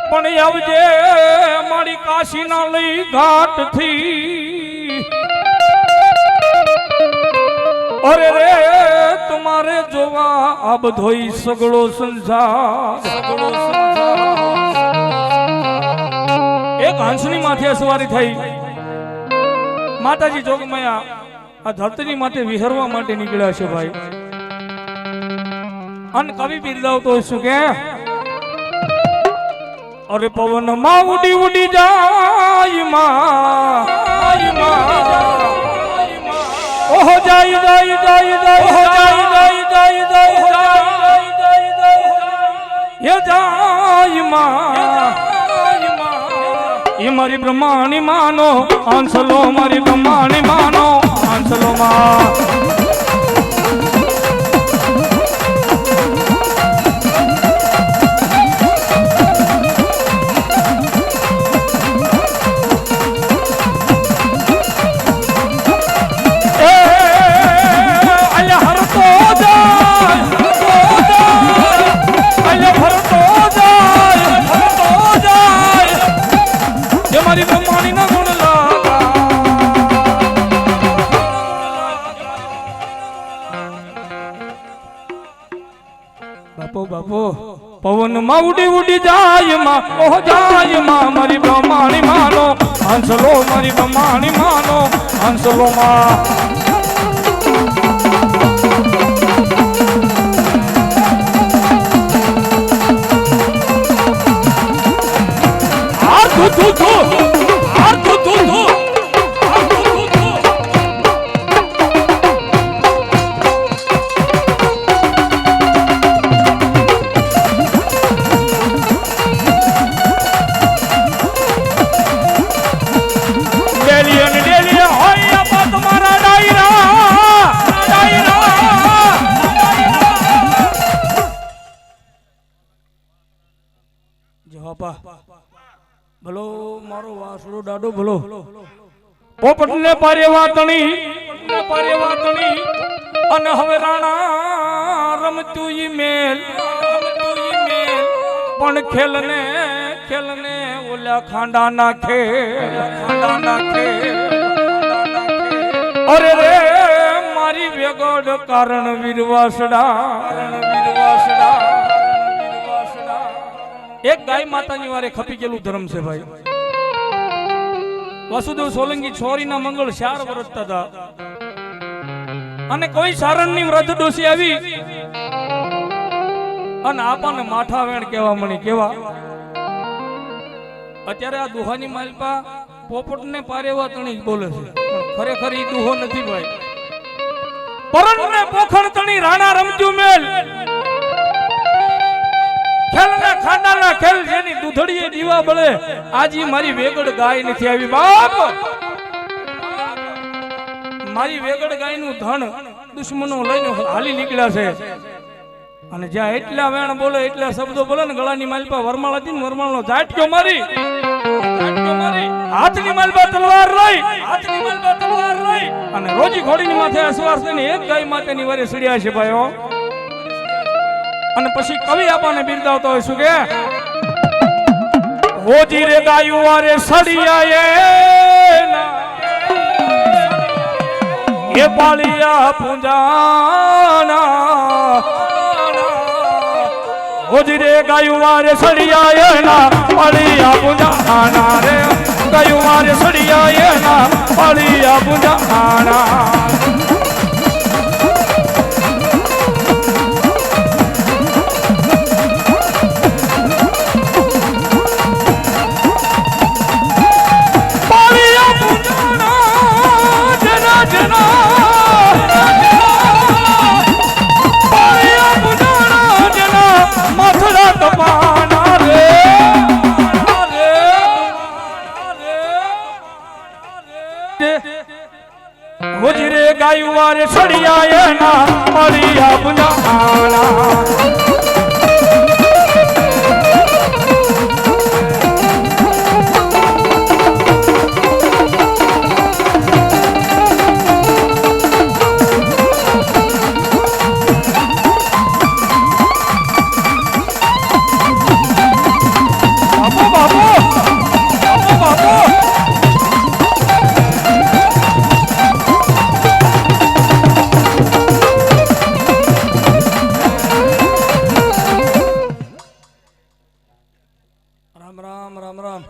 પણ આવજે મારી કાશીના લઈ ઘાટ થી અરે રે તમારે જોવા આ બધોય સગળો સંસાર એક હંસની માથે સવારી થઈ માતાજી જોગમાયા આ ધરતીની માથે વિહરવા માટે નીકળ્યા છે ભાઈ અન કવિ બિરદાવતો શું કે અરે પવન માં ઉડી ઉડી જાય માં ઓહો જાય જાય જાય જાય ઓહો જાય જાય જાય જાય જાય માં એ મારી બ્રહ્માણી માનો આંસલો મારી બ્રહ્માણી માનો આંસલો માં પવન માં ઉડી ઉડી જાય માં ઓહ જાય માં મારી બ્રહ્માણી માનો હંસલો મારી બ્રહ્માણી માનો હંસલો માં આ ધુ ધુ ધુ આ ધુ ધુ ધુ ભલો મારો વાસડો દાડો ભલો પોપટ ને પારે વાતણી અને હવે રાણા રમતું ઈ મેલ પણ ખેલને ઓલા ખાંડા નાખે અરે રે મારી વેગડ કારણ વીરવાસડા એક ગાય માતાની વારે ખપી ગયેલું ધર્મ છે ભાઈ વસુદેવ સોલંકી છોરીના મંગળ 4 વર્ષતા હતા અને કોઈ સારણની વ્રત ડોસી આવી અને આપણને માઠા વેણ કેવા મણી કેવા અત્યારે આ દુહાની માલપા પોપટને પારેવા તણી બોલે છે ખરેખર ઈ દુહો નથી ભાઈ પરણને પોખણ તણી રાણા રમજુ મેલ ખેલના ખાંડાના ખેલ જેની દૂધડીએ દીવા બળે આજી મારી વેગડ ગાય નથી આવી બાપ મારી વેગડ ગાયનું ધન દુશ્મનો લઈને હાલી નીકળ્યા છે અને જ્યાં એટલા વેણ બોલે એટલા શબ્દો બોલે ને ગળાની માલપા વરમાળ હતી ને વરમાળનો ઝાટક્યો મારી હાથની માલપા તલવાર લઈ અને રોજી ઘોડીની માથે અસવાર થઈને એક ગાય માટેની વારે સડ્યા છે ભાઈઓ અને પછી કવિ આપણને બિરદાવતો હોય શું કે હોજી રે ગાયું વારે સડિયા એ પાળિયા પૂંજાના હોજી રે ગાયું વારે સડિયા પાળિયા પૂંજાના રે ગાયું વારે સડિયા પાળિયા પૂંજાના હોજી રે ગાયું વારે સડિયા પાળિયા પૂંજાના રામ રામ રામ રામ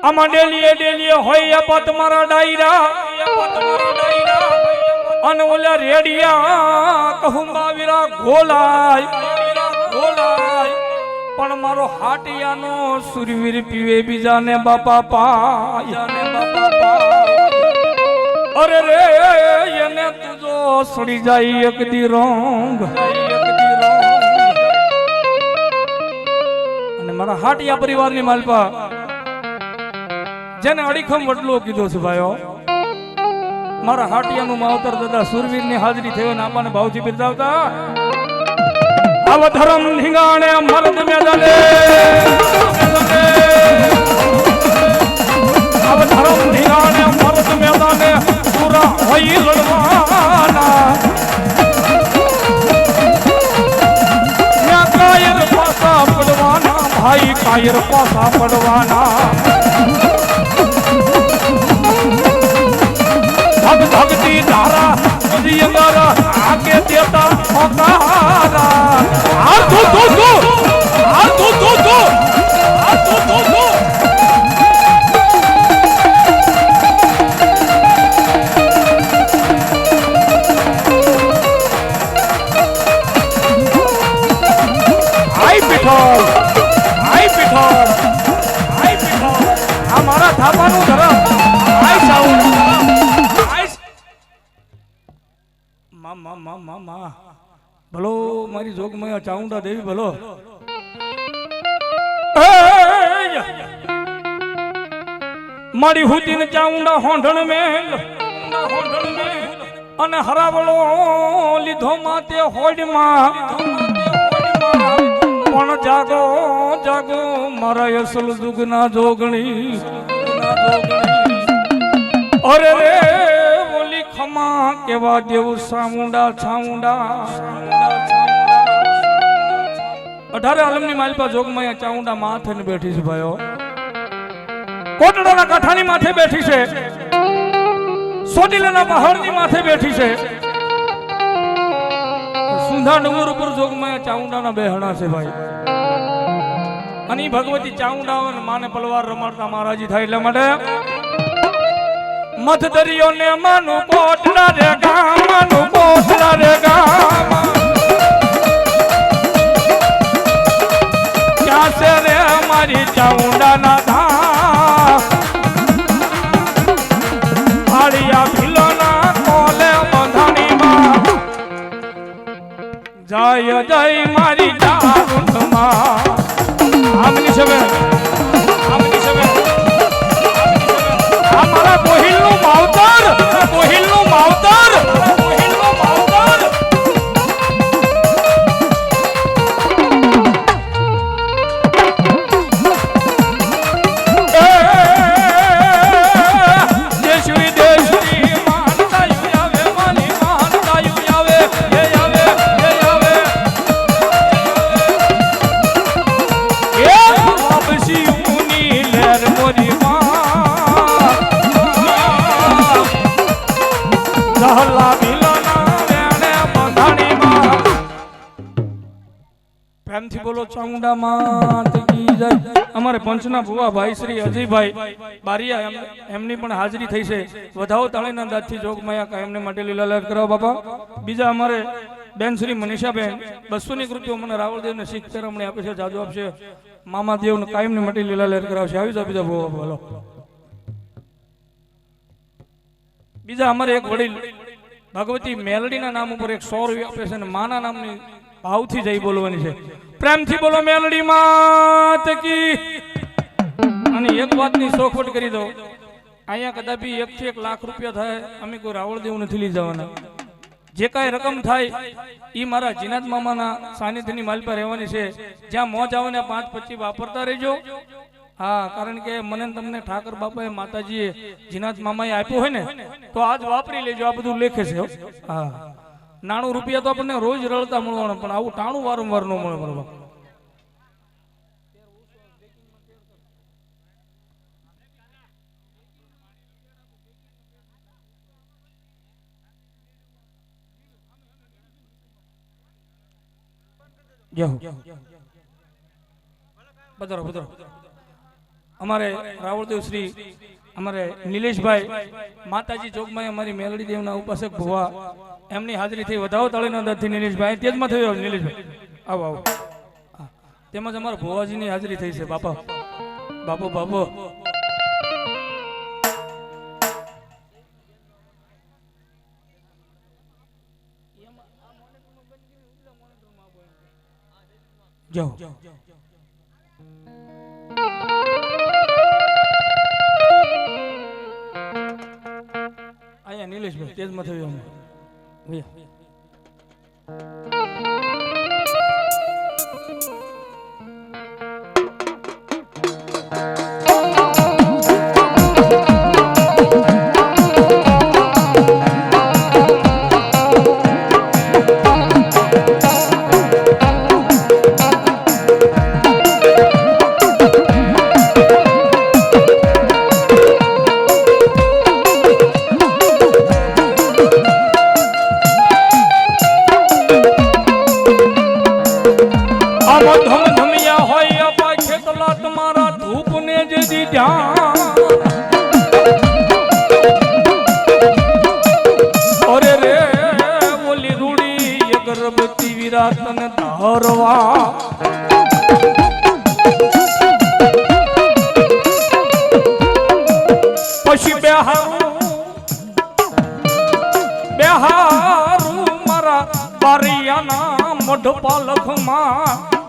આમાં ડેલીએ હોય પત મારા ડાયરા અને ઓલા રેડિયા કહુંબા વીરા ગોલાય પણ મારો હાટિયાનો સુરવીર પીવે બીજાને બાપા પાય અરે રે એને તુજો સડી જાય એક દી રોંગ અને મારા હાટિયા પરિવારની માલપા જેને અડીખમ વડલો કીધો છે ભાઈઓ મારા હાટિયાનું માવતર દાદા સુરવીરની હાજરી થયો ને આપણને ભાવથી બિરદાવતા આવ ધરમ ધીંગાણે મરદ મેદાને આવ ધરમ ધીંગાણે મરદ મેદાને પૂરા હોય લડવાના કાયર પાસા પડવાના ભાઈ કાયર પાસા પડવાના ભગતી ધારા બધી અંગારા આકે દેતા હોકારા આ તો આઈ પીઠો આ મારા થાપાનું ધરમ આઈ સાઉન્ડ મા ભલો મારી જોગમાં ચાઉંડા દેવી ભલો મારી હુતીને ચાઉંડા હોંઢણ મેલ અને હરાવળો લીધો માતે હોડમાં પણ જાગો મારા અસલ જુગના જોગણી અરે રે બોલી ખમા કેવા દેવું સામુંડા છાઉંડા 18 આલમની માલપા જોગમાં ચાઉંડા માથે ને બેઠી છે ભાઈઓ કોટડાના કાંઠાની માથે બેઠી છે સોટીલાના પહાડની માથે બેઠી છે સુંધા ડુંગર ઉપર જોગમાં ચાઉંડાના બેહણા છે ભાઈ અને ભગવતી ચાઉંડા માને પલવાર રમાડતા મહારાજી થાય એટલા માટે મથ દરિયો ને માનું કોટડા રે ગામ ક્યાં છે રે મારી ચાઉંડા ના ધામ ભાડિયા ભીલો ના કોલે બંધાણી માં જય મારી ચાઉંડમાં આમની સવે અમારા કોહિલનું માવતર પ્રેમથી બોલો ચાઉંડા માત કી જય અમારે પંચના ભુવા ભાઈ શ્રી અજયભાઈ બારિયા એમની પણ હાજરી થઈ છે વધાવો તાળીના દાદથી જોગમાયા કાયમને માટે લીલાલાલ કરાવો બાપા બીજા અમારે બેન શ્રી મનીષાબેન 200 ની કૃતિઓ મને રાવળદેવને શીખ પેરમણી આપે છે જાદુ આપશે મામા દેવને કાયમને માટે લીલાલાલ કરાવશે આવી જાવ બીજા ભુવા બોલો બીજા અમારે એક વડીલ ભગવતી મેલડીના નામ ઉપર 100 રૂપિયા આપે છે અને માના નામની ભાવથી જઈ બોલવાની છે પ્રેમથી બોલો મેલડી માત કી અને એક વાતની સોખવટ કરી દો અહીંયા કદાપી 1 થી 1 લાખ રૂપિયા થાય અમે કોઈ રાવળ દેવું નથી લઈ જવાના જે કાંઈ રકમ થાય એ મારા જીનાત મામાના સાનિધ્યની માલ પર રહેવાની છે જ્યાં મોજ આવે ને 5-25 વાપરતા રહેજો હા કારણ કે મને તમને ઠાકર બાપાએ માતાજીએ જીનાત મામાએ આપ્યું હોય ને તો આજ વાપરી લેજો આ બધું લેખે છે હા 99 રૂપિયા તો આપણને રોજ રળતા મળવાના પણ આવું ટાણું વારંવાર ન મળે બરોબર જય હો પધારો પધારો અમારે રાવળદેવ શ્રી અમારે નિલેશભાઈ માતાજી ચોકમાં અમારી મેલડી દેવના ઉપાસક ભુવા એમની હાજરી થઈ વધાવો તાળીના અંદરથી નિલેશભાઈ તેજમાં થયો નિલેશભાઈ આવો આવો તેમજ અમારા ભુવાજીની હાજરી થઈ છે બાપા બાપો બાપો જાઓ આયા નિલેશભાઈ તેજમાં થયો અરે રે ઓલી રૂડી અગરબત્તી વિરાતન ધારવા પછી બેહારું મારા બારિયાના મઢ પાલખમાં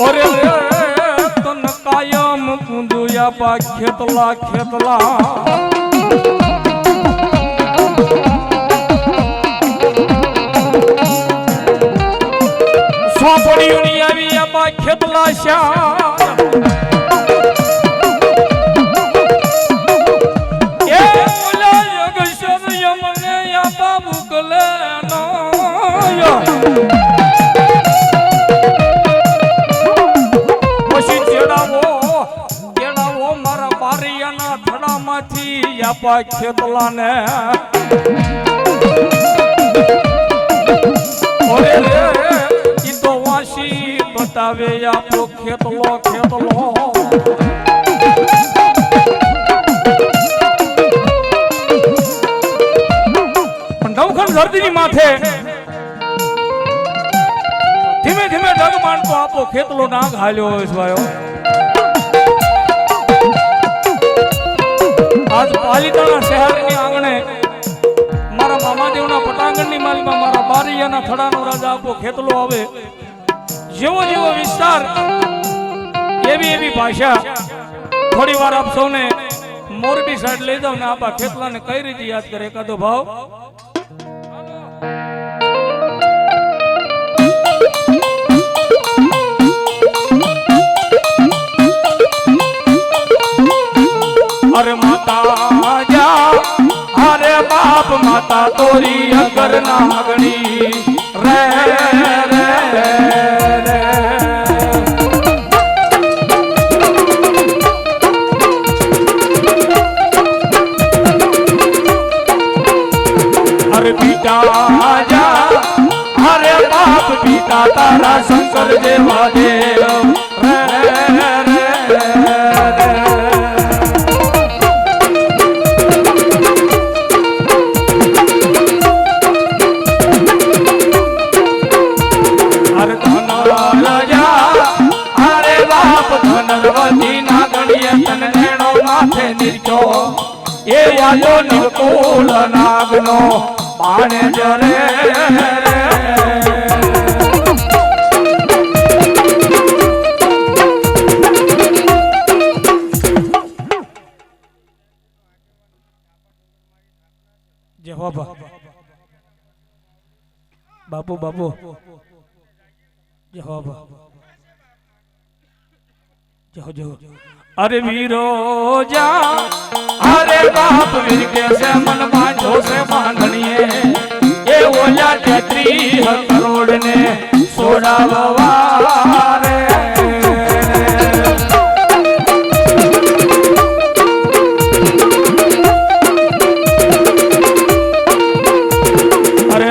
અરે રે તન કાયમ કુંદુયા પા ખેતલા ખેતલા સોપડીઓની આવી આપા ખેતલા શા એ ઓલા યગશર યમને આપા મુકલે નો યાપા ખેતલાને ઓરે રે ઈ તો વાસી બતાવે આપો ખેતલો ખેતલો નવખંડ ધરતીની માથે ધીમે ધીમે ડગ માંડતો આપો ખેતલો નાગ હાલ્યો હોય ભાઈઓ આજ પાલિતાણા શહેરની આંગણે મારા મામાદેવના પટાંગણની માલીમાં મારા બારિયાના થડાનો રાજા આપો ખેતલો આવે જેવો જેવો વિસ્તાર એવી એવી ભાષા થોડી વાર આપ સૌને મોરબી સાઈડ લઈ જાવ ને આપા ખેતલાને કઈ રીતે યાદ કરે એકાદો ભાવ अरे माता जा अरे बाप माता तोरी अगर नागणी रे रे रे अरे बेटा जा अरे बाप पिता तारा शंकर देवा देव रे रे એ યાદો નિર્કુલ નાગનો પાણે જરે જય હો બાપુ બાપુ જય હો જય જય अरे वीरो जा अरे बाप वीर के से मन बांधो से बांधनिए ये ओला 33 करोड़ ने सोड़ा बवारे अरे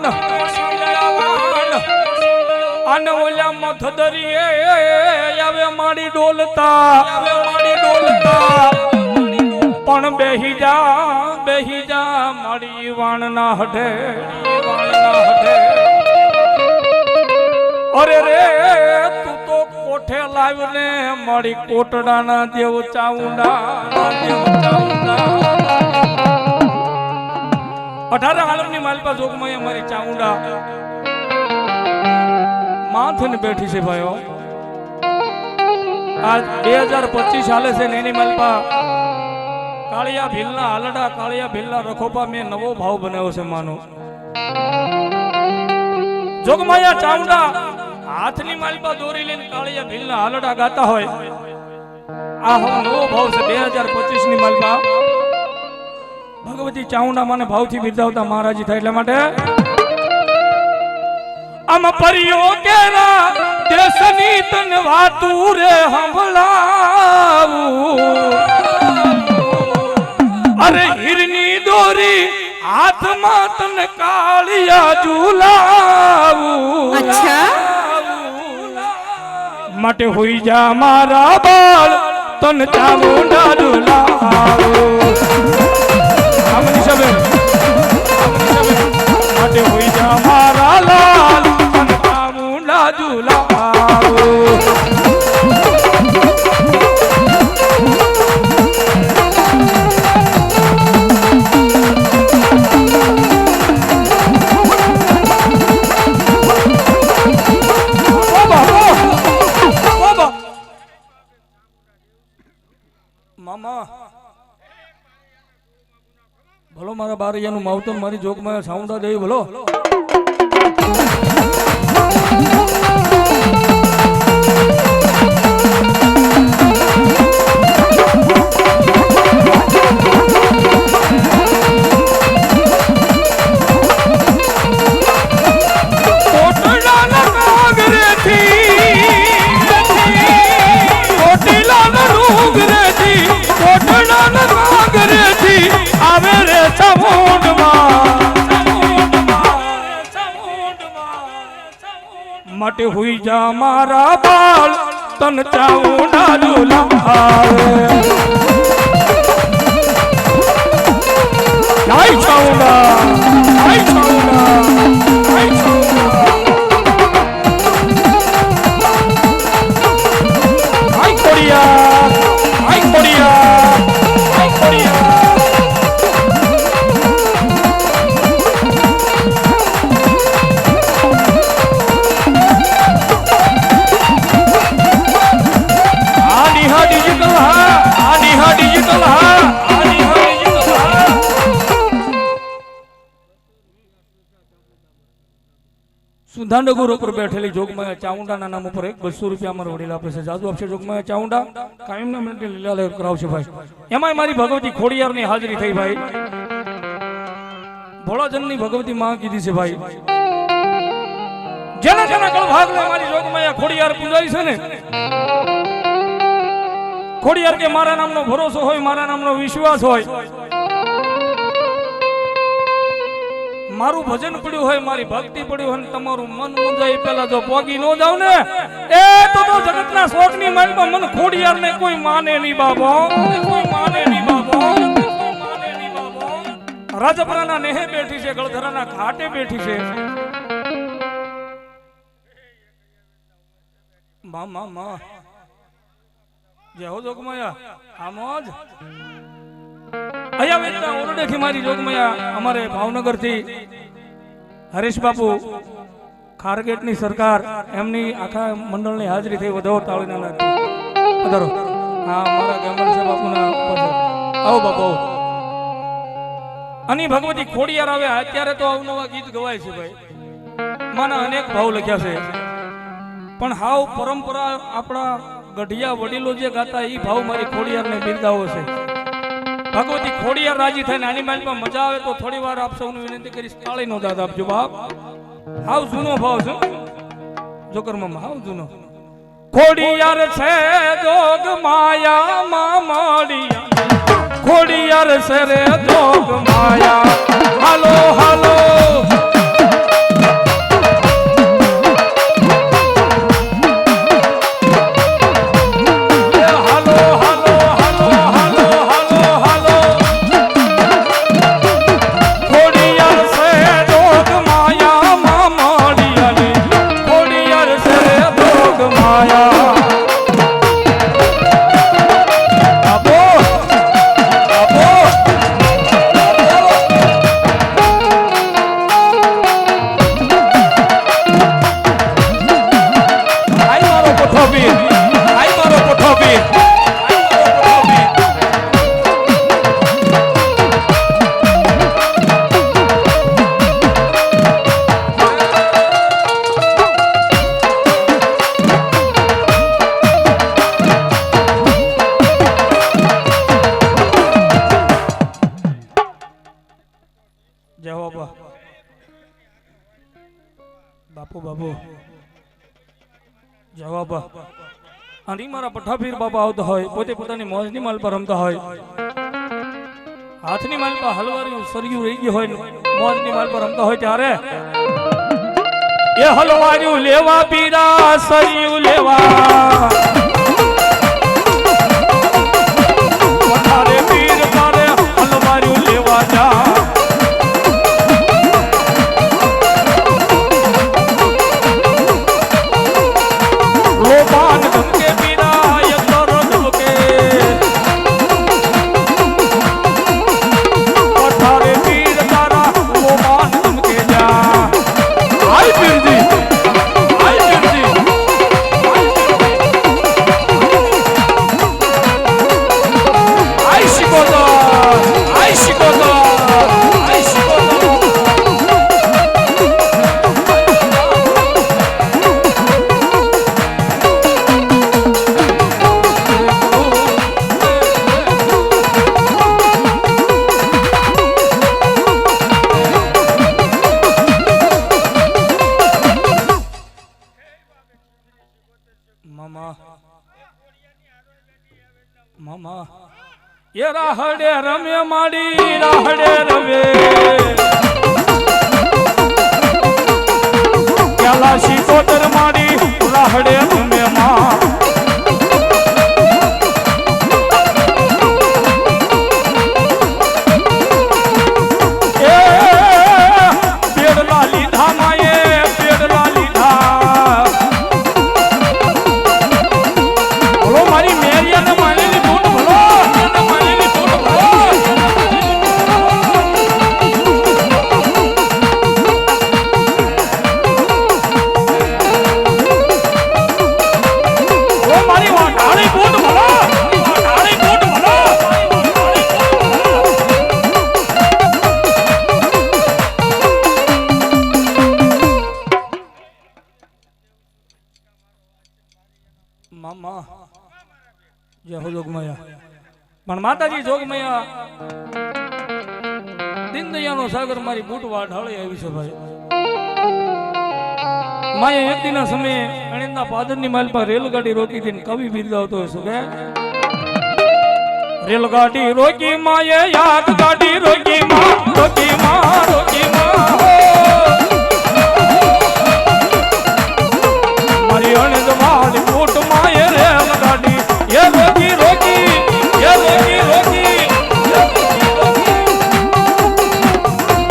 દયાવાન અને ઓલા મથદરીએ આવે મારી ડોલતા પણ બેહી જા મારી વાણના હઢે અરે રે તું તો કોઠે લાવીને મારી કોટડાના દેવ ચાઉંડા 18 આલમની માલપા જોગમાં અમારી ચાઉંડા માથે બેઠી છે ભાઈઓ આજ 2025 હાલે છે ને એની માલપા કાળિયા ભીલના હાલડા કાળિયા ભીલના રખોપા મેં નવો ભાવ બનાવ્યો છે માનો જોગમાયા ચાઉંડા હાથની માલપા દોરી લઈને કાળિયા ભીલના હાલડા ગાતા હોય આ નવો ભાવ છે 2025 ની માલપા ભગવતી ચાઉંડા મને ભાવથી બિરદાવતા મહારાજી થાય એટલા માટે આમ પરિયો કેરા દેશની તન વાતું રે હંભળાવું અરે હીરની દોરી હાથમાં તન કાળિયા ઝુલાવું અચ્છા માટે હોઈ જા મારા બાળ તન ચામુંડા ઝુલાવું આમની સબે માટે હોઈ જા મારા લાલ તન ચામુંડા ઝુલાવું મામા ભલો મારા બારૈયાનું માવતર મારી જોગમાં સાઉન્ડા દેવી ભલો આવે રે માટે હુઈ જા મારા બાળ તન ચાઉંડા ઝુલાવે આઈ ચાઉંડા આઈ ચાઉંડા આઈ ચાઉંડા આઈ કોડિયા આઈ કોડિયા આઈ કોડિયા સુધાનગર ઉપર બેઠેલી જોગમાયા ચાઉંડાના નામ ઉપર 200 રૂપિયા અમારા વડીલ આપે છે જાદુ આપશે જોગમાયા ચાઉંડા કાયમના માટે લીલા લહેર કરાવશે ભાઈ એમાંય મારી ભગવતી ખોડિયારની હાજરી થઈ ભાઈ ભોળાજનની ભગવતી માં કીધી છે ભાઈ જેના જેના ગળ ભાગને મારી જોગમાયા ખોડિયાર પૂજાઈ છે ને ખોડિયાર કે મારા નામનો ભરોસો હોય મારા નામનો વિશ્વાસ હોય મારું ભજન પડ્યું હોય મારી ભક્તિ પડી હોય તમારું મન મુંજાય પેલા જો પોગી નો જાવ ને એ તો જગતના શોકની માલમાં મન ખોડિયાર ને કોઈ માને નહીં બાબો કોઈ માને નહીં બાબો રાજપરાના નેહે બેઠી છે ગળધરાના ઘાટે બેઠી છે મા જય હો જોગમાયા આમોજ અહીંયા વેચતા ઓરડેથી મારી જોગમાયા અમારે ભાવનગર થી હરીશ બાપુ ખારગેટની સરકાર એમની આખા મંડળની હાજરી થઈ વધારો તાળીના વધારો હા મારા ગેમલ છે બાપુના આવો બાપુ અને ભગવતી ખોડિયાર આવે અત્યારે તો અવનવા ગીત ગવાય છે ભાઈ માના અનેક ભાવ લખ્યા છે પણ હાવ પરંપરા આપણા ગઢિયા વડીલો જે ગાતા એ ભાવ મારી ખોડિયારને બિરદાવો છે ભગવતી ખોડિયાર રાજી થઈને આની માલમાં મજા આવે તો થોડી વાર આપ સૌને વિનંતી કરીશ તાળીનો દાદ આપજો બાપ હાવ જૂનો ભાવ છે જોકર મામા હાવ જૂનો ખોડિયાર છે જોગ માયા માં મળિયા ખોડિયાર છે રે જોગ માયા હાલો હાલો બાપુ બાપુ જવાબ અને મારા પઠાપીર બાબા આવતા હોય પોતે પોતાની મોજની માલ પર રમતા હોય હાથની માલ પર હલવારી સરયું રહી ગયું હોય મોજની માલ પર રમતા હોય ત્યારે એ હલવાર્યું લેવા પીરા સરયું લેવા પઠારે પીર તારે હલવાર્યું લેવા જા લોબાન ધમકે પીરા યતર ધમકે પઠારે પીર તારા લોબાન ધમકે જા આઈ પીરજી મામા એ રાહડે રમે માડી રાહડે રમે ક્યાલાશી કોતર માડી રાહડે રમે માં એ પેડલા લીધા માયે પેડલા લીધા બોલો મારી મેરિયાને માનેલી મામા જય હો જોગમયા પણ માતાજી જોગમયા દીનદયાનો સાગર મારી બૂટવા ઢાળે આવી છે ભાઈ માએ એક દિના સમયે અણિંદા પાદરની માલ પર રેલગાડી રોકી હતી કવિ બિરદાવતો હશે કે રેલગાડી રોકી માએ યાદ ગાડી રોકી માં રોકી માં રોકી માં મારી અણિંદ વાળી બૂટ માએ રેલગાડી એ રોકી રોકી એ રોકી રોકી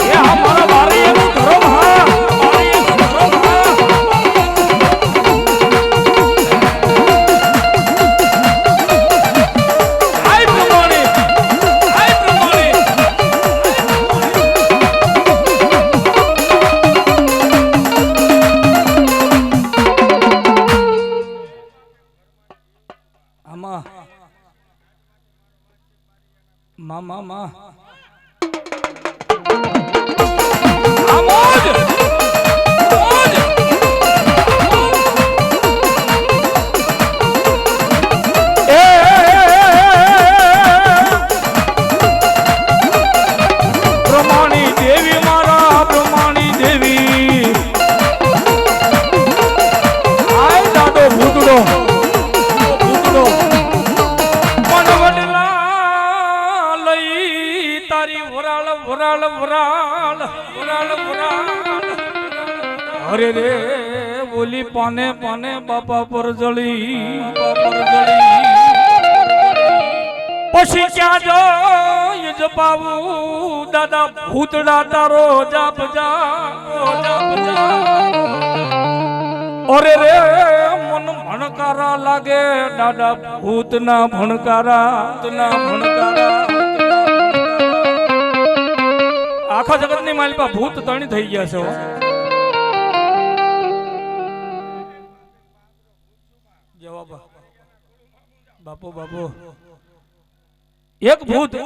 એ હમારા બારી એનું ધરમ હા બારી એનું ધરમ હા આઈ પ્રમાણે આમાં મામા માં આમોજ મોજ એ બ્રહ્માણી દેવી મારા બ્રહ્માણી દેવી આય દાદો ભૂતડો વરાળ વરાળ વરાળ વરાળ અરે રે બોલી પાને પાને બાપા પર જળી પછી ક્યાં જાય જપાવું દાદા ભૂતડા તારો જાપ જા અરે રે મન ભણકારા લાગે દાદા ભૂતના ભણકારા આખા જગતની માલિપા ભૂત તણી થઈ ગયા છે જવાબ બાપુ બાપુ એક ભૂત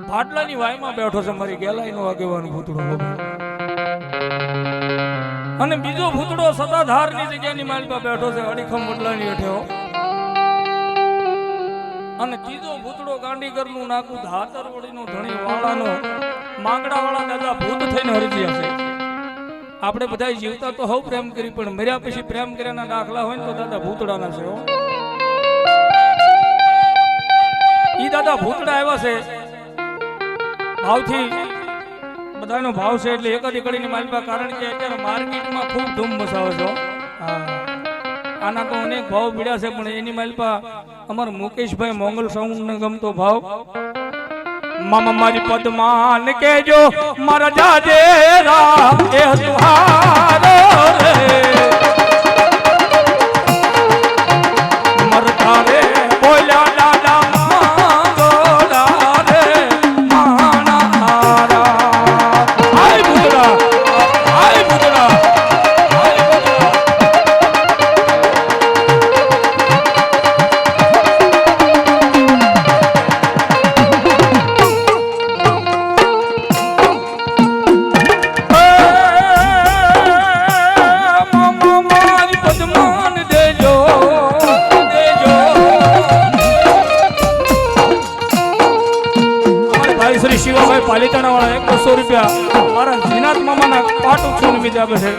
પાટલાની વાયમાં બેઠો છે મારી ગેલાઈનો આગેવાન ભૂતડો અને બીજો ભૂતડો સદાધારની જગ્યાની માલિપા બેઠો છે અડીખમ વડલાની હેઠે અને ત્રીજો ભૂતડો ગાંડીગરનું નાકું ધાતર વળીનો ધણી વાળાનો માંગડા વાળા દાદા ભૂત થઈને હરજ્યા છે. આપણે બધા જીવતા તો હવ પ્રેમ કરી, પણ મર્યા પછી પ્રેમ કર્યાના દાખલા હોય ને તો દાદા ભૂતડાના છે. ઈ દાદા ભૂતડા આવ્યા છે ભાવથી, બધાનો ભાવ છે એટલે એકાદી કડીની માલિકા, કારણ કે અત્યારે માર્કેટમાં ખૂબ ધૂમ મચાવે છે. આના તો અનેક ભાવ પીડ્યા છે, પણ એની માલિકા અમારા મુકેશભાઈ મોંગલ સાઉન્ડ ને ગમતો ભાવ. મામા મારી પદમાન કેજો મારા જાજેરા એ સુહારો રે મરતા રે બોલ્યા દાદા માંગોડા રે માણારા. આય ભૂતડા, આય ભૂતડા, આય ભૂતડા. શિવાભાઈ પાલિતાણા વાળા 100 રૂપિયા મારા જીનાથ મામાના પાટ ઉછું નિમિત્તે આપે છે.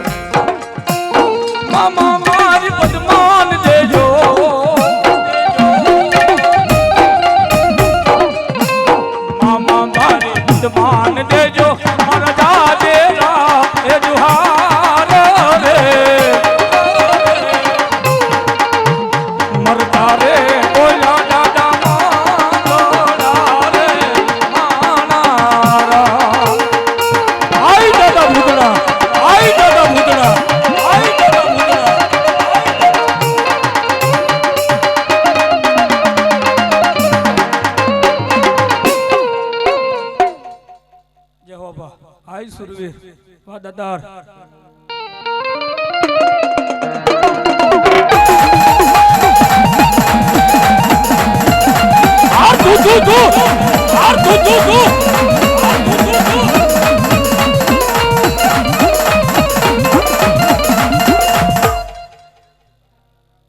મામા મારી પદમાન દેજો, મામા મારી પદમાન દેજો મારા જાજેરા એ જુહાર રે મરતા રે બોલ્યા દાદા માંગોડા રે માણારા. આય દાદા ભૂતડા, આય દાદા ભૂતડા, આય દાદા ભૂતડા. જય હો બા, આય સુરવીર વા દાદાર.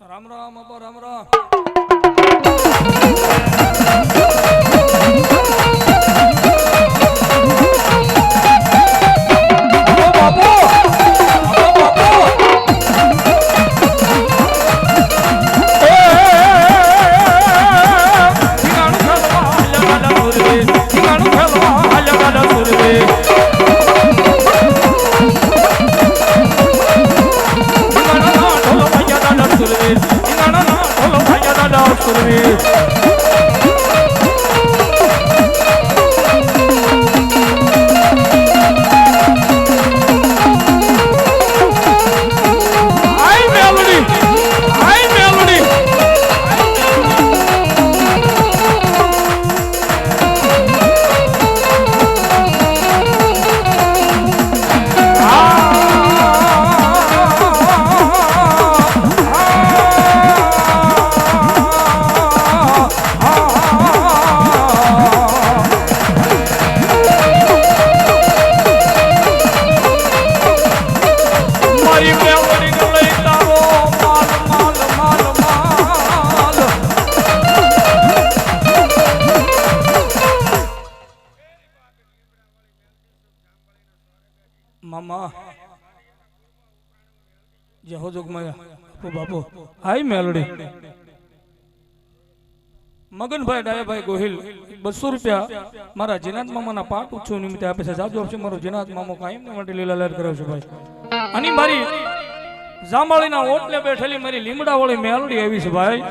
રામ રામ અપા, રામ રામ. બાપુ, બાપુ, મામા જય હો જોગમાયા બાપુ. હાય મેલડી. મગનભાઈ ડાયાભાઈ ગોહિલ 200 રૂપિયા મારા જીનાથ મામાના પાટ ઉછું નિમિત્તે આપે છે. જાજો આપશે મારો જીનાથ મામો કાયમ માટે લીલા લહેર કરાવ છે ભાઈ. અને મારી જાંબાળીના ઓટલે બેઠેલી મારી લીમડા વાળી મેલડી આવી છે ભાઈ.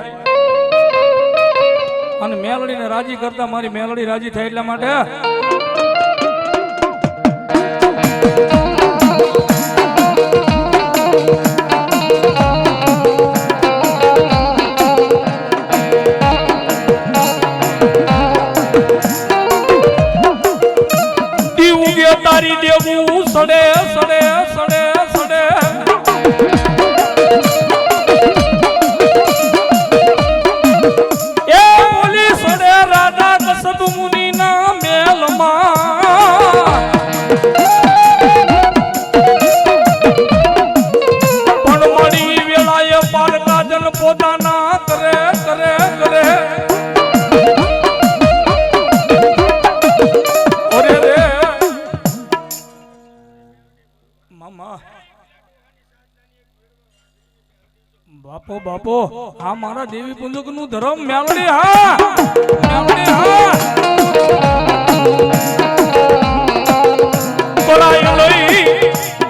અને મેલડીને રાજી કરતા મારી મેલડી રાજી થાય એટલા માટે તારી દેવું સડે સડે સડે સડે એ બોલી સડે રાધા કસબ મુનિ ના મેલમાં પણ મળી વેળાએ પારકા જન પોતાના કરે કરે કરે મામા બાપો બાપો આ મારા દેવી પુંજક નું ધર્મ મેલડી હા મેલડી હા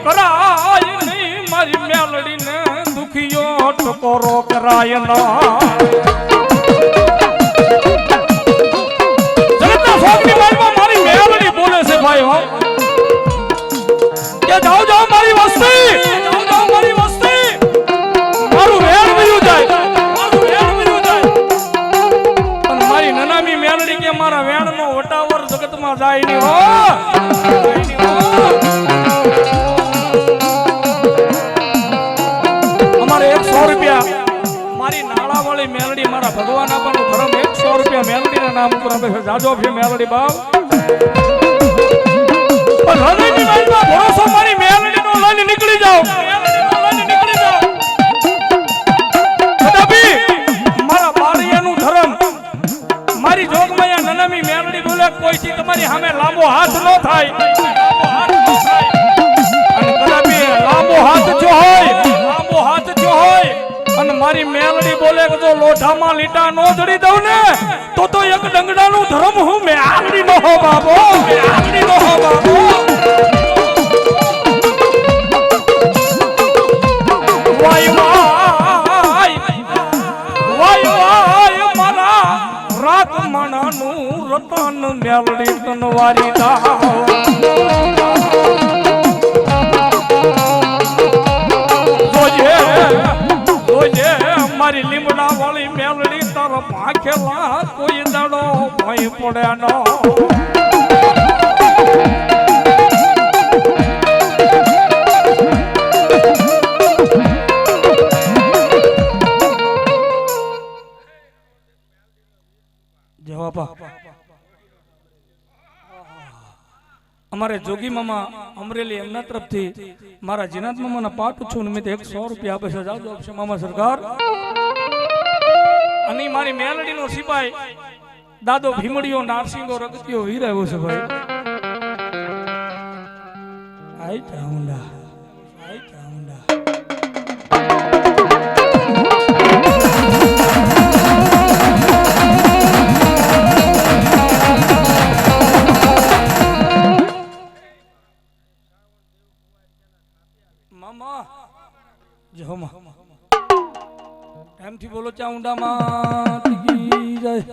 કરાય નહીં મારી મેલડી ને દુખિયો ટકોરો કરાય ના જગતના ફોકની માલમાં મારી મેલડી બોલે છે ભાઈ હો કે જાઓ જાઓ મારી વસ્તી જાઓ જાઓ મારી વસ્તી મારું વેણ મળ્યું જાય અને મારી નનામી મેલડી કે મારા વેણ નો વટાવર જગતમાં જાય નહીં હો અમારે 100 રૂપિયા મારી નાળા વાળી મેલડી મારા ભગવાન આપવાનું ધર્મ 100 રૂપિયા મેલડી ના નામ ઉપર આપે છે જાજો છે મેલડી બાપ પણ હૃદયની વાતમાં ભરોસો મારી મેલડી નો લઈને નીકળી જાઓ મેલડી નો લઈને નીકળી જાઓ કદાપી મારા બાળિયાનું ધર્મ મારી જોગમાયા નનામી મેલડી બોલે કોઈથી તમારી સામે લાંબો હાથ ન થાય અને કદાપી લાંબો હાથ જો હોય અને મારી મેલડી બોલે કે જો લોઢામાં લીટા નો જડી દઉં ને તો એક ડંગડાનું ધર્મ હું મેલડી નો હો બાબો મેલડી નો હો બાબો વાય મારા રાત મણાનું રતન મેલડી તનવારી દાવ મારી લીમડા વાળી મેલડી તરફ આંખેલા કોઈ દાડો ભય પડે નો જવાબ અમારે જોગી મામા અમરેલી એમના તરફથી મારા જીનાત મામાના પાઠ છું નિમિત્તે 100 રૂપિયા આપે છે જાજો આપશે મામા સરકાર અને મારી મેલડી નો સિપાઈ દાદો ભીમડીયો નારસિંગો રગતિયો વીર આવ્યો છે ભાઈ આઈ ચાઉંડા મામા જો મામા એમથી બોલો ચાઉંડા માં ટીકી જાય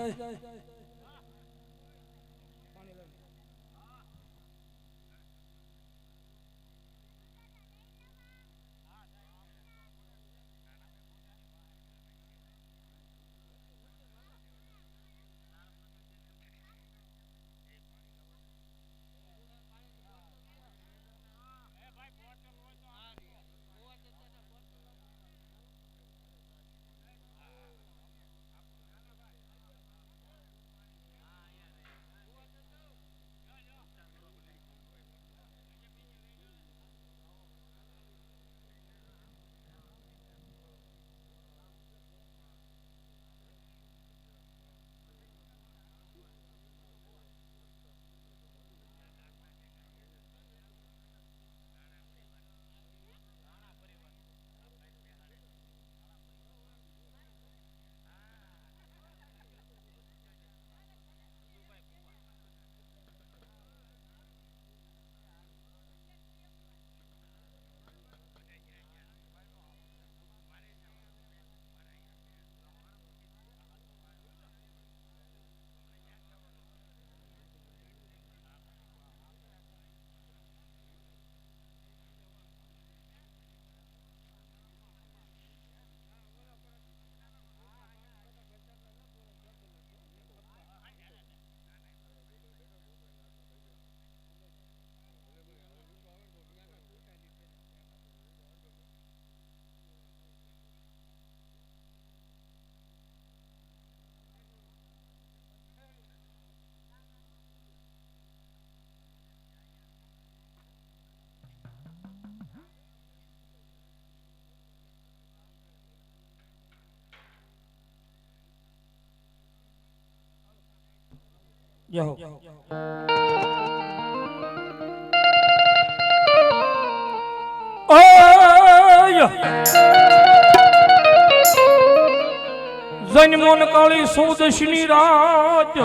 જન્મોન કાળી સૌદશની રાત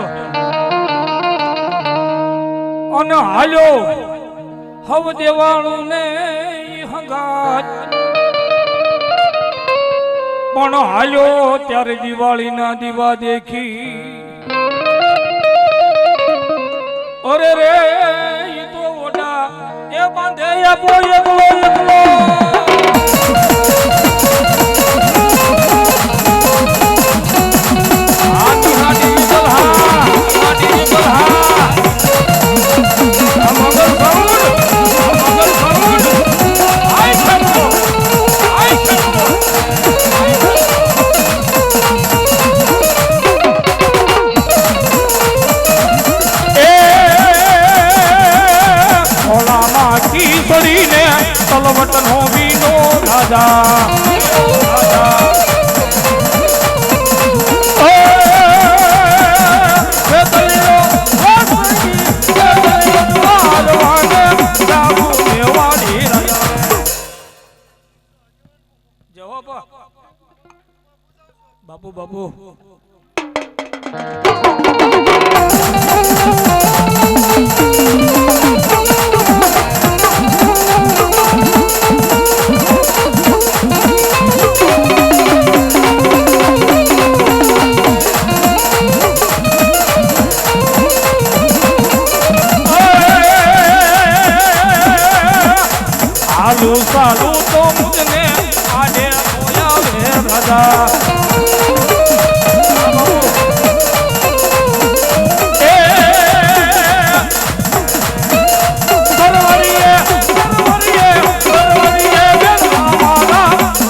અને હાલ્યો હવ દેવાળું ને હંગાત પણ હાલ્યો ત્યારે દિવાળીના દીવા દેખી અરે રે ઈ તો ઓડા એ બાંધે આપો એકલો એકલો તલવટનો વીનો રાજા બાપુ બાપુ સાલું તો મુજને આડે હોયા વે રાજા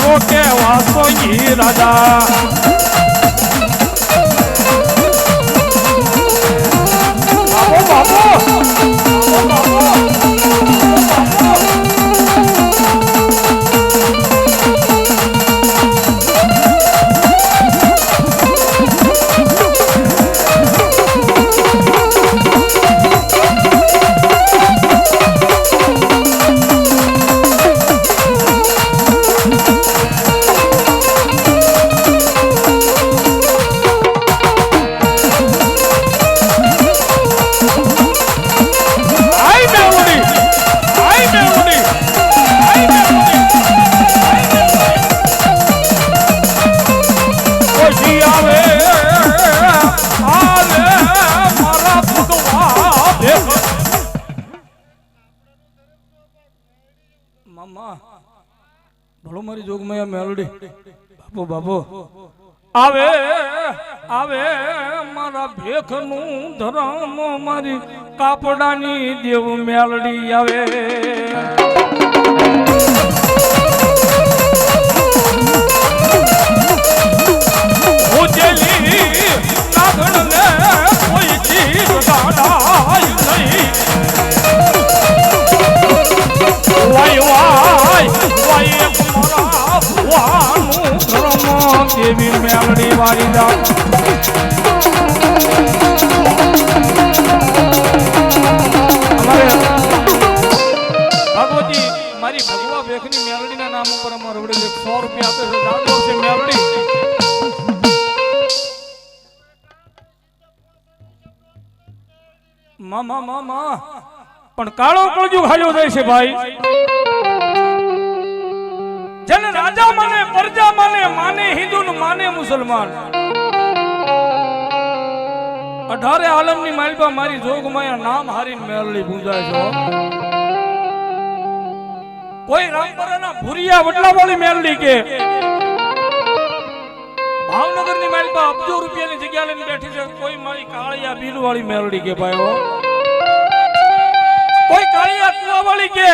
રોકે વાસો ઈ રાજા ભલો મારી જોગમાં મેલડી બાપુ બાપુ આવે આવે મારા ભેખનું ધરમ મારી કાપડાની દેવ મેલડી આવે ઉજેલી લાગણને કોઈ ચીજ ગાડાય નહીં વાય વાય વાય મારા વાનું ધર્મ દેવી મેલડી વાળી જા ભગવતી મારી ભગવા ભેખની મેલડીના નામ ઉપર અમારે વડે 100 રૂપિયા આપે છે જાજો છે મેલડી મામા મામા પણ કાળો કળજુગ હાલ્યો જાય છે ભાઈ જેને રાજા માને પ્રજા માને માને હિન્દુ માને મુસલમાન 18 આલમની માલપા મારી જોગમાયા નામ હારીને મેલડી પૂજાય છો કોઈ રામપરાના ભુરિયા વડલાવાળી મેલડી કે ભાવનગરની માલપા અબજો રૂપિયાની જગ્યા લઈને બેઠી છે કોઈ મારી કાળિયા બીલવાળી મેલડી કે ભાઈઓ કોઈ કાળિયા કુવાવાળી કે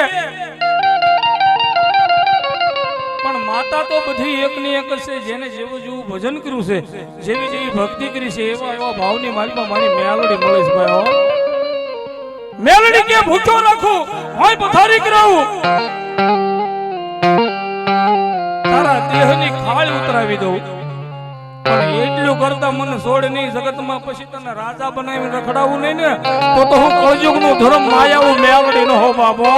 પણ માતા તો બધી એકની એક છે જેને જેવું જેવું ભજન કર્યું છે જેવી જેવી ભક્તિ કરી છે એવા એવા ભાવની માલમાં મારી મેલડી મળે છે ભાઈઓ મેલડી કે ભૂખ્યો રાખું હોય પથારી કરાવું તારા દેહની ખાળ ઉતરાવી દઉં પણ એટલું કરતા મને છોડ નહીં જગતમાં પછી તને રાજા બનાવીને રખડાવું નહીં ને તો હું કળયુગનું ધર્મ માયાવું મેલડી નો હો બાબો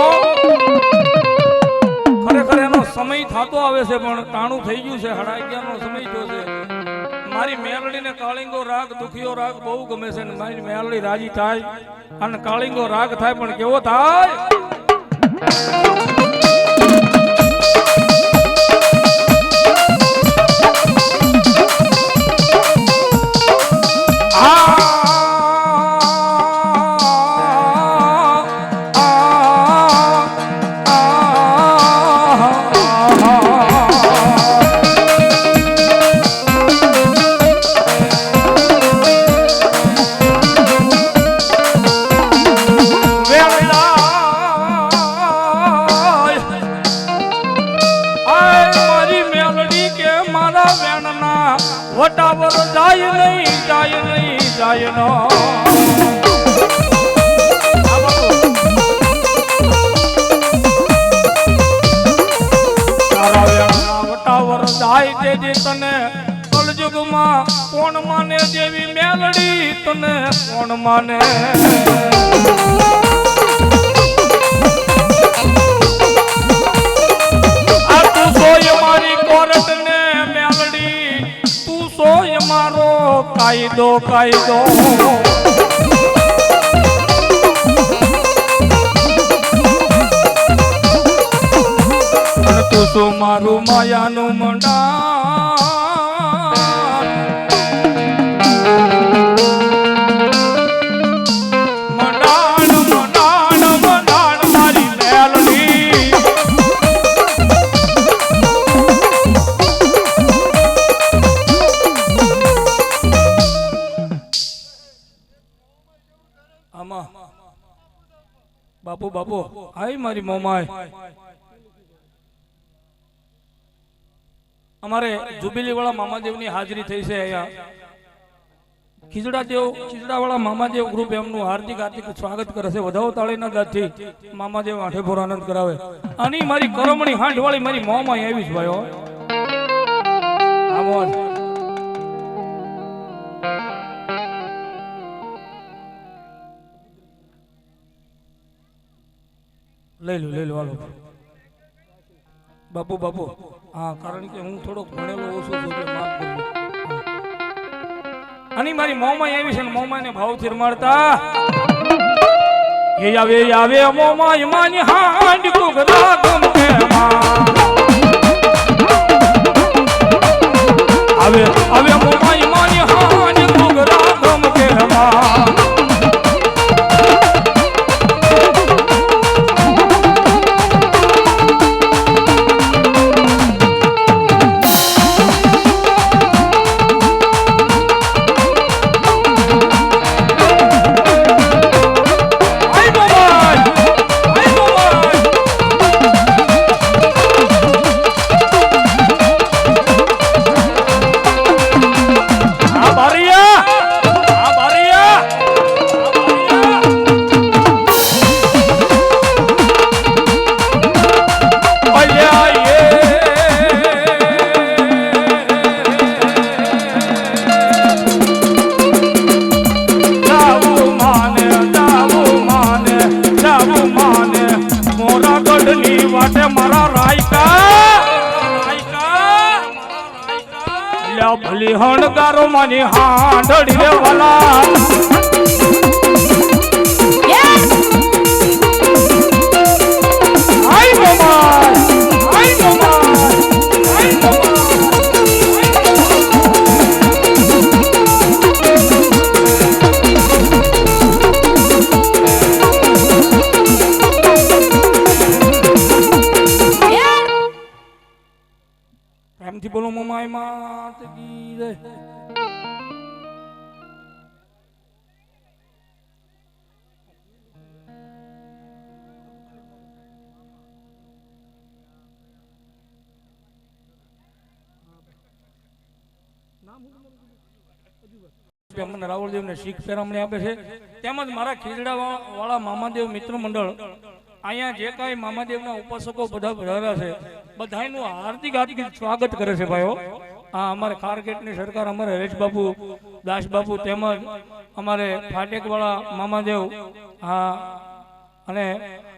ખરેખર એનો સમય થતો આવે છે પણ ટાણું થઈ ગયું છે 11:30 નો સમય થયો છે મારી મેલડીને કાળિંગો રાગ દુખિયો રાગ બહુ ગમે છે ને મારી મેલડી રાજી થાય અને કાળિંગો રાગ થાય પણ કેવો થાય વટાવર જાય નહીં જાય નહીં જાય નો વટાવર જાય દેજે તને કલયુગમાં કોણ માને દેવી મેલડી તને કોણ માને આ તું સોય મારી કોરટ ને મેલડી સોય મારો કાયદો કાયદો તું તો મારું માયાનું મંડાણ મંડાણ મંડાણ મંડાણ મારી મેલડી બાપુ બાપુ આઈ મારી મોમાય અમારે જુબેલી વાળા મામાદેવની હાજરી થઈ છે અહીંયા ખીજડા વાળા મામાદેવ ગ્રુપ એમનું હાર્દિક હાર્દિક સ્વાગત કરે છે વધાવો તાળીના દાદથી મામાદેવ આઠે ફોર આનંદ કરાવે અને મારી કરમણી હાંડ વાળી મારી મોમાય આવી છે ભાઈઓ આમોર લઈ લો હાલો બાપુ બાપુ હા કારણ કે હું થોડોક ભણેલો ઓછો છું એટલે માફ કરજો અને મારી મોમાય આવી છે ને મોમાને ભાવથી રમાડતા એ આવે મોમાય માની હાંડ કુગરા ગમકે માં આવે મોમાય માની હાંડ કુગરા ગમકે માં ભલી હણગારો માની હાંડડી રે વાલા આઈ મોમા પ્રેમથી બોલો મોમાય માત કી જય અમને રાવળદેવને શીખ પેરામણી આપે છે તેમજ મારા ખીજડા વાળા મામાદેવ મિત્ર મંડળ અહીંયા જે કાંઈ મામાદેવના ઉપાસકો બધા પધાર્યા છે બધાનું હાર્દિક હાર્દિક સ્વાગત કરે છે ભાઈઓ આ અમારે ખારગેટની સરકાર અમારે હરેશબાપુ દાસબાપુ તેમજ અમારે ફાટેકવાળા મામાદેવ હા અને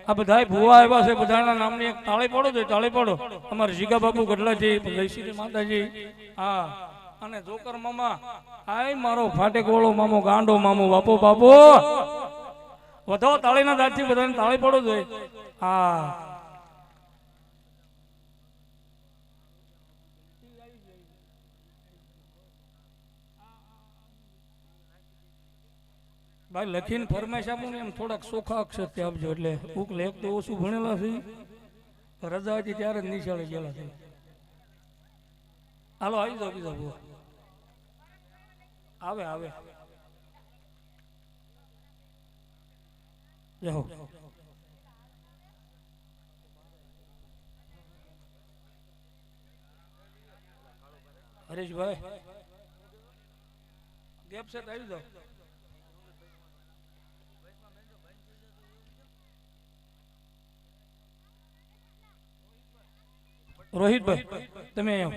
આ બધાય ભુવા આવ્યા છે, બધાના નામની એક તાળી પાડો તો તાળી પાડો. અમારે જીગા બાપુ ગઢલાજી, જયશ્રી માતાજી, હા, અને જોકર મામા, આય મારો ફાટેક વાળો મામો, ગાંડો મામો, બાપો બાપો, વધો તાળીના દાંતથી બધાને તાળી પાડો જોઈએ. હા, ભાઈ લખીને ફરમાઈશ આપું ને એમ થોડાક સોખા અક્ષર થી આપજો, એટલે કોક લેખ તો ઓછું ભણેલા છે, રજા હતી ત્યારે જ નિશાળે ગયેલા છે. હાલો આવી જાઓ બીજા ભુવા, આવે આવે જાઓ. હરેશભાઈ ગેપ સેટ આવી જાઓ. રોહિતભાઈ તમે આવો.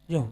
જાઓ.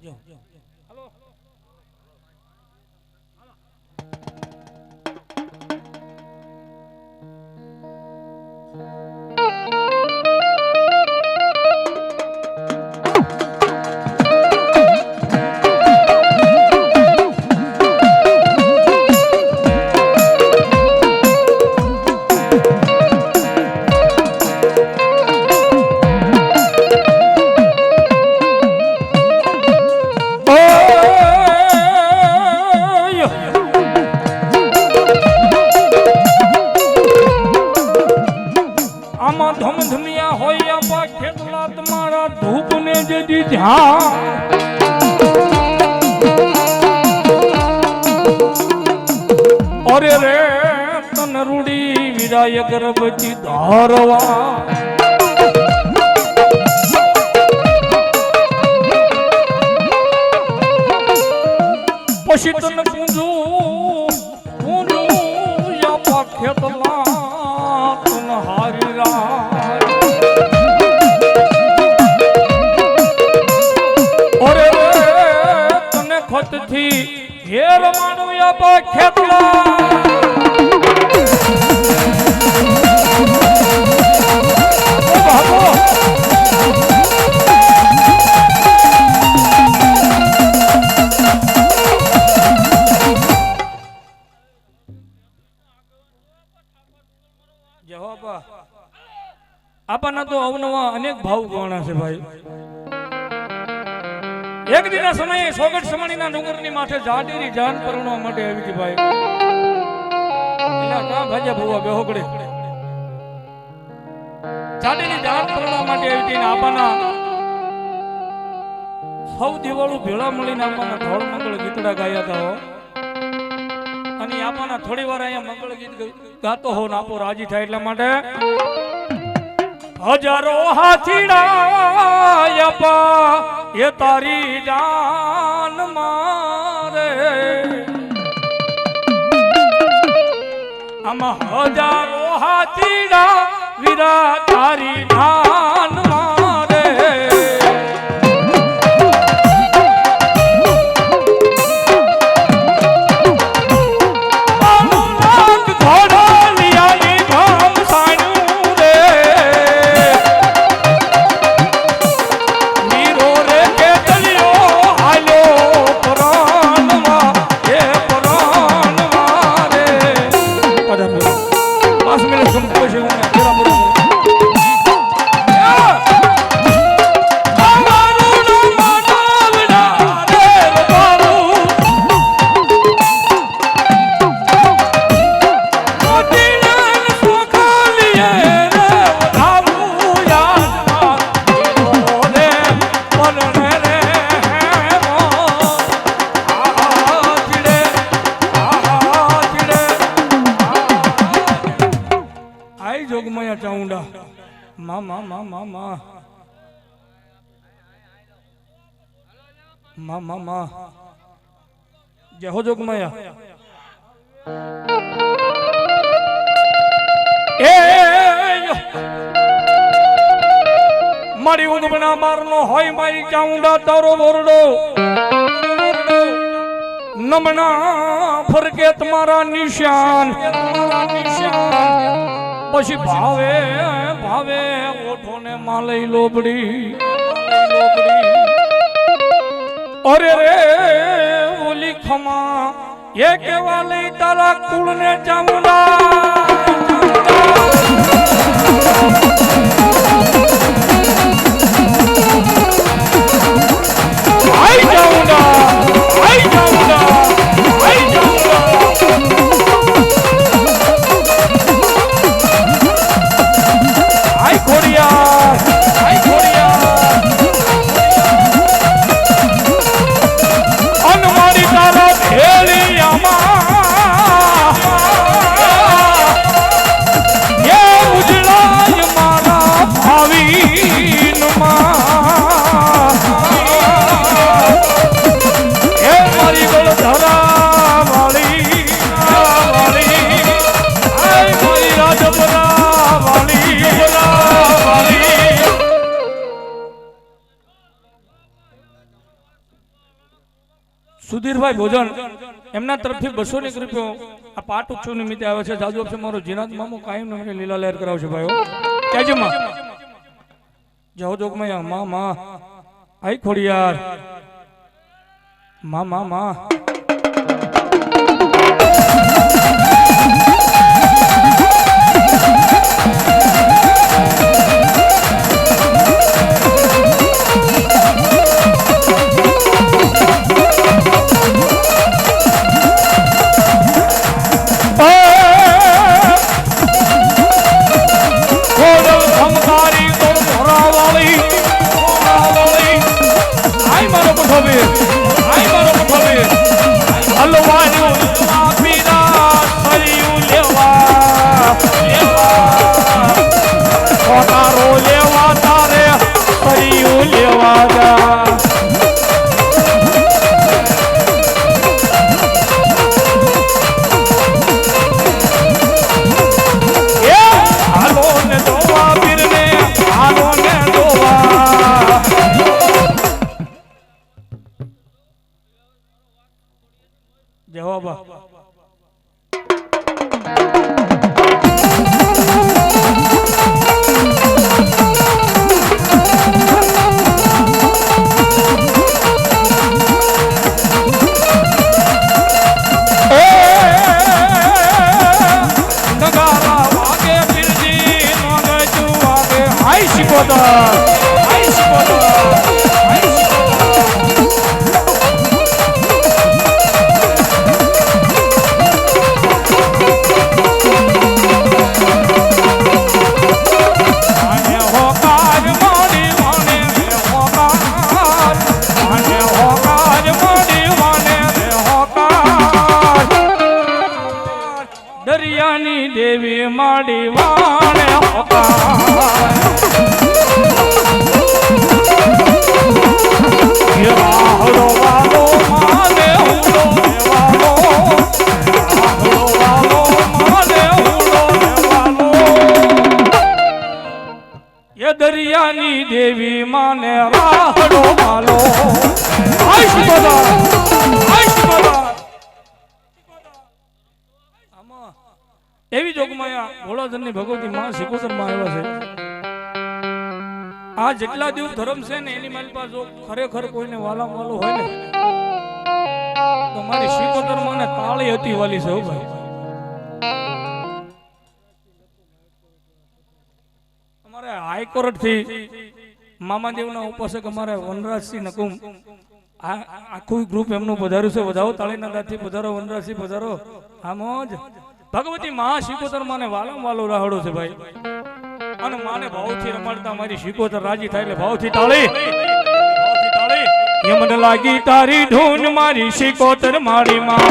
આમાં ધમધમિયા હોય આપા ખેતલા તમારા ધૂપ ને જદી ધ્યાન. અરે રે તન રૂડી વિરાય ગર્ભથી ધારવા. પછી તને પૂંજું પૂંજું આપા ખેતલા તને ખતથી ઘેર માનવ્યા પા ખેતલા. આપણા તો અવનવા અનેક ભાવ ગણા છે ભાઈ. એક દિના સમયે સોગટ સમણીના ડુંગરની માથે જાડેરી જાન પરણવા માટે આવી હતી ભાઈ. એના કા ભાજા ભુવા બેહોગડે જાડેરી જાન પરણવા માટે આવી હતી. આપણા સૌ દેવાળું ભેળા મળીને આપણા ધોળ મંગળ ગીતડા ગાયા હતા. અને આપણા થોડી વાર અહીંયા મંગળ ગીત ગાતો હો ને આપો રાજી થાય એટલા માટે હજારો હાથીડા એ તારી જાન મારે. આમાં હજારો હાથીડા વીરા તારી જાન મારે. Yeah! ચાઉંડા મા મા મા મા મા મા મા મા જય હો જોગમાયા એ મારી ઊંઘના મારનો હોય મારી ચાઉંડા તારો બોરડો નમના ફરકે તમારા નિશાન પછી ભાવે ભાવે ઓઠો ને માલઈ લોબડી અરે રે ઓલી ખમા એ કેવા લઈ તારા કુળ ને ચામુંડા આઈ ચામુંડા આઈ ચામુંડા આઈ ચામુંડા આઈ ખોડિયા આઈ ખોડિયા અનમારી તારા ભેલિયામાં એ ઉજળાય મારા ભાવીનમાં એ મારી ગળધરા વાળી આય મારી રાજપરા વાળી સુધીરભાઈ ભોજન એમના તરફથી 200 રૂપિયો આ પાટ ઉત્સવ નિમિત્તે આવે છે જાજુ આપશે મારો જીનાત મામો કાયમ નમને લીલા લહેર કરાવશે ભાઈઓ કેજે માં જહો જોગમયા માં માં આઈ ખોડિયાર માં માં માં જવાબ દરિયાની દેવી માડી વાણે રાહડો વાલો માને હુડો વાલો રાહડો વાલો માને હુડો વાલો એ દરિયાની દેવી માને રાહડો વાલો આઈશ બદા એવી જોગમાયા ભોળાધનની ભગવતી માં સિકોતરમાં આવ્યા છે આ જેટલા દિવસ ધર્મ છે ને એની મારી પાસે ખરેખર કોઈને વાલા વાલો હોય ને તો મારી સિકોતર માં ને તાળી હતી વાલી છે ભાઈ અમારે હાઈકોર્ટ થી મામાદેવના ઉપાસક અમારે વનરાજસિંહ નકુમ આખું ગ્રુપ એમનું પધાર્યું છે વધાવો તાળીના દાંતથી પધારો વનરાજસિંહ પધારો આમ જ ભગવતી મહા શિકોતર માને વાલમ વાલો રાહડો છે ભાઈ અને માને ભાવથી રમાડતા મારી શિકોતર રાજી થાય એટલે ભાવથી તાળી મને લાગી તારી ધૂન મારી શિકોતર મારી માં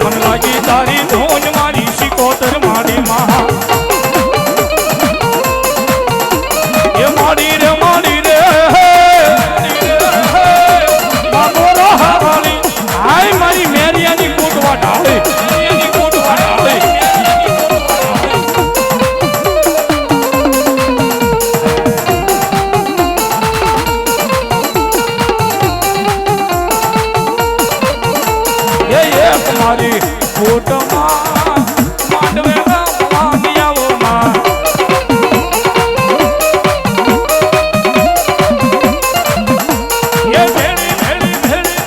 મને લાગી તારી ધૂન મારી શિકોતર માં મારી ફૂટમાં માંડવે રમવાની આવો માં એ ભેળી ભેળી ભેળી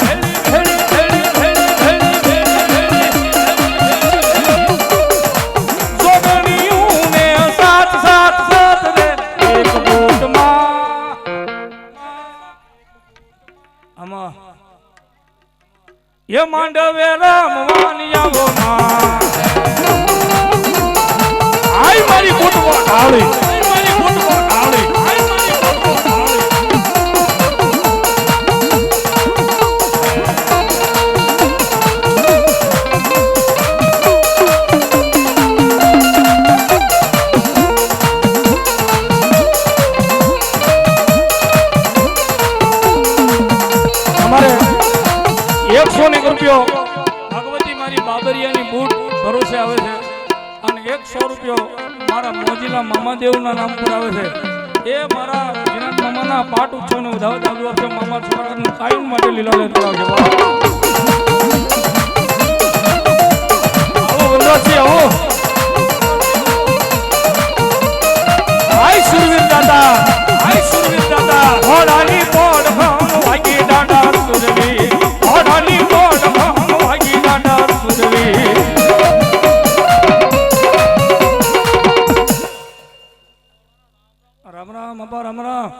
ભેળી ભેળી ભેળી ભેળી ભેળી જોગણીયું ને સાત સાત સાત રે એક ફૂટમાં આમાં એ માંડવે રમવાની આવો માં આઈ મારી ફૂટમાં ઢાળી આઈ મારી ફૂટમાં ઢાળી આઈ મારી ફૂટમાં ઢાળી અમારે 100 રૂપિયો ભગવતી મારી બાબરિયાની બૂટ ભરોસે આવે છે અને 100 રૂપિયો મારા મોજીલા મામાદેવના નામ પર આવે છે એ મારા જીનાથ મામાના પાટ ઉત્સવને વધારે ચાલુ આપશે મામા છોકરાનું કાયમ માટે લીલા લેતા આવશે આવો વંદાજી આવો આય સુરવીર દાદા આય સુરવીર દાદા ઘોડાની પોડ ભાન વાગી દાદા સુરવી ઘોડાની પોડ ભાન વાગી દાદા સુરવી રામ રામ અપા રામ રામ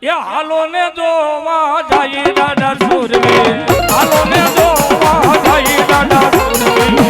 એ હાલો ને જોવા જાય દાદા સુરવી હાલો ને જોવા જાય દાદા સુરવી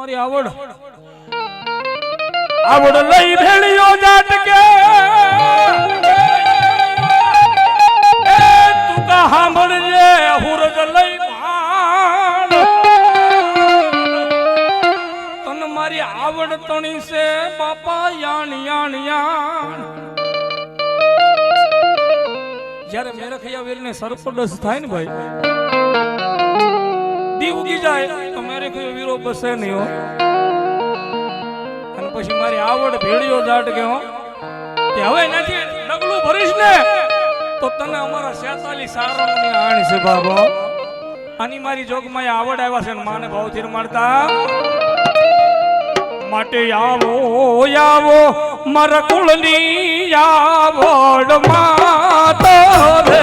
મારી આવડ આવડ લઈ ભેળિયો જાટ કે એ તું કા સાંભળજે હુરજ લઈ ભાણ તન મારી આવડ તણી છે બાપા યાણ યાણ યાણ જ્યારે મેરખૈયા વીરને સરપડસ થાય ને ભાઈ દી ઉગી જાય તો મેરે કોઈ વીરો બસે નહીં હો અને પછી મારી આવડ ભેળિયો જાટ કે હો કે હવે નથી ડગલું ભરીશ ને તો તને અમારા 46 સારોની આણ છે બાબો આની મારી જોગમાં આવડ આવ્યા છે ને માને ભાવથી રમાડતા માટે આવો આવો મારા કુળની આવડ માતો રે